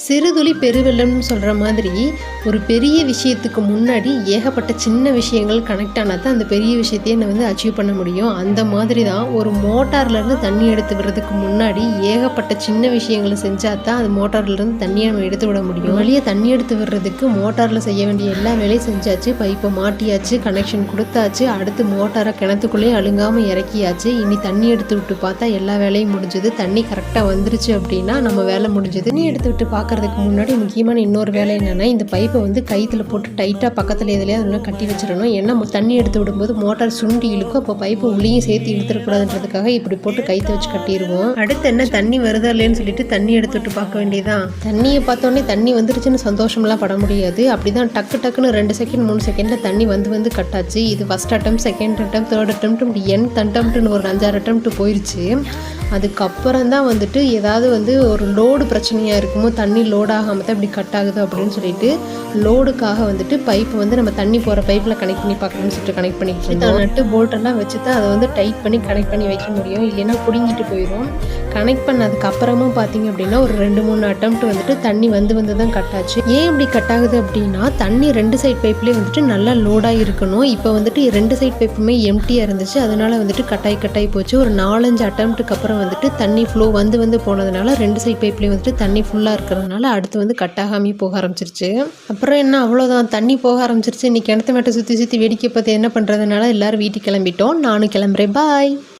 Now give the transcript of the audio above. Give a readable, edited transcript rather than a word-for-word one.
சிறுதுளி பெருவெள்ளம்னு சொல்கிற மாதிரி ஒரு பெரிய விஷயத்துக்கு முன்னாடி ஏகப்பட்ட சின்ன விஷயங்கள் கனெக்ட் ஆனால் தான் அந்த பெரிய விஷயத்தையே நம்ம அச்சீவ் பண்ண முடியும். அந்த மாதிரி தான் ஒரு மோட்டார்லேருந்து தண்ணி எடுத்து விடுறதுக்கு முன்னாடி ஏகப்பட்ட சின்ன விஷயங்களை செஞ்சால் தான் அது மோட்டார்லேருந்து தண்ணியை நம்ம எடுத்து விட முடியும். வெளியே தண்ணி எடுத்து விடுறதுக்கு மோட்டாரில் செய்ய வேண்டிய எல்லா வேலையும் செஞ்சாச்சு. பைப்பை மாட்டியாச்சு, கனெக்ஷன் கொடுத்தாச்சு, அடுத்து மோட்டாரை கிணத்துக்குள்ளேயே அழுங்காமல் இறக்கியாச்சு. இனி தண்ணி எடுத்து விட்டு பார்த்தா எல்லா வேலையும் முடிஞ்சது. தண்ணி கரெக்டாக வந்துருச்சு அப்படின்னா நம்ம வேலை முடிஞ்சது. தண்ணி எடுத்து விட்டு பார்க்கறதுக்கு முன்னாடி முக்கியமான இன்னொரு வேலை என்னென்னா, இந்த பைப்பை கைத்தில் போட்டு டைட்டாக பக்கத்தில் எதுலையா அதெல்லாம் கட்டி வச்சிடணும். ஏன்னா தண்ணி எடுத்து விடும்போது மோட்டார் சுண்டி இழுக்கும். அப்போ பைப்பை உள்ளேயும் சேர்த்து இழுத்துடக்கூடாதுன்றதுக்காக இப்படி போட்டு கைத்தை வச்சு கட்டிடுவோம். அடுத்து என்ன, தண்ணி வருதா இல்லைன்னு சொல்லிட்டு தண்ணி எடுத்து விட்டு பார்க்க வேண்டியதான். தண்ணியை பார்த்தோன்னே தண்ணி வந்துருச்சுன்னு சந்தோஷமெல்லாம் பட முடியாது. அப்படி தான் டக்குன்னு 2 செகண்ட் 3 செகண்டில் தண்ணி வந்து கட்டாச்சு. இது ஃபஸ்ட் அட்டம், செகண்ட் அட்டம், தேர்ட் அட்டம், இப்படி அட்டம்ப்ட்னு ஒரு 5-6 அட்டம்ப்ட் போயிடுச்சு. அதுக்கப்புறம் தான் ஏதாவது ஒரு லோடு பிரச்சனையாக இருக்குமோ, தண்ணி லோட் ஆகாமல் தான் இப்படி கட் ஆகுது அப்படின்னு சொல்லிட்டு லோடுக்காக பைப்பு நம்ம தண்ணி போகிற பைப்பில் கனெக்ட் பண்ணி பார்க்கணும்னு சொல்லிட்டு கனெக்ட் பண்ணிக்கிட்டு இருந்தோம். நட்டு போல்ட்டெல்லாம் வச்சு தான் அதை டைட் பண்ணி கனெக்ட் பண்ணி வைக்க முடியும், இல்லைன்னா பிடுங்கிட்டு போயிடும். கனெக்ட் பண்ணதுக்கு அப்புறமும் பார்த்தீங்க அப்படின்னா ஒரு 2-3 அட்டம்ப்ட் தண்ணி வந்து தான் கட் ஆச்சு. ஏன் இப்படி கட் ஆகுது அப்படின்னா, தண்ணி 2 சைட் பைப்லேயே நல்லா லோடாக இருக்கணும். இப்போ 2 சைட் பைப்புமே எம்டியாக இருந்துச்சு. அதனால கட்டாய் போச்சு. ஒரு 4-5 அட்டம்ப்ட்டுக்கு அப்புறம் தண்ணி ஃப்ளோ வந்து போனதுனால 2 சைட் பைப்லேயே தண்ணி ஃபுல்லாக இருக்கிறதுனால அடுத்து கட் ஆகாமே போக ஆரம்பிச்சிருச்சு. அப்புறம் என்ன, அவ்வளோதான், தண்ணி போக ஆரம்பிச்சிருச்சு. இன்னைக்கு கிணத்து மேட்டை சுற்றி வேடிக்கை பார்த்து என்ன பண்ணுறதுனால எல்லாரும் வீட்டுக்கு கிளம்பிட்டோம். நானும் கிளம்புறேன். பாய்.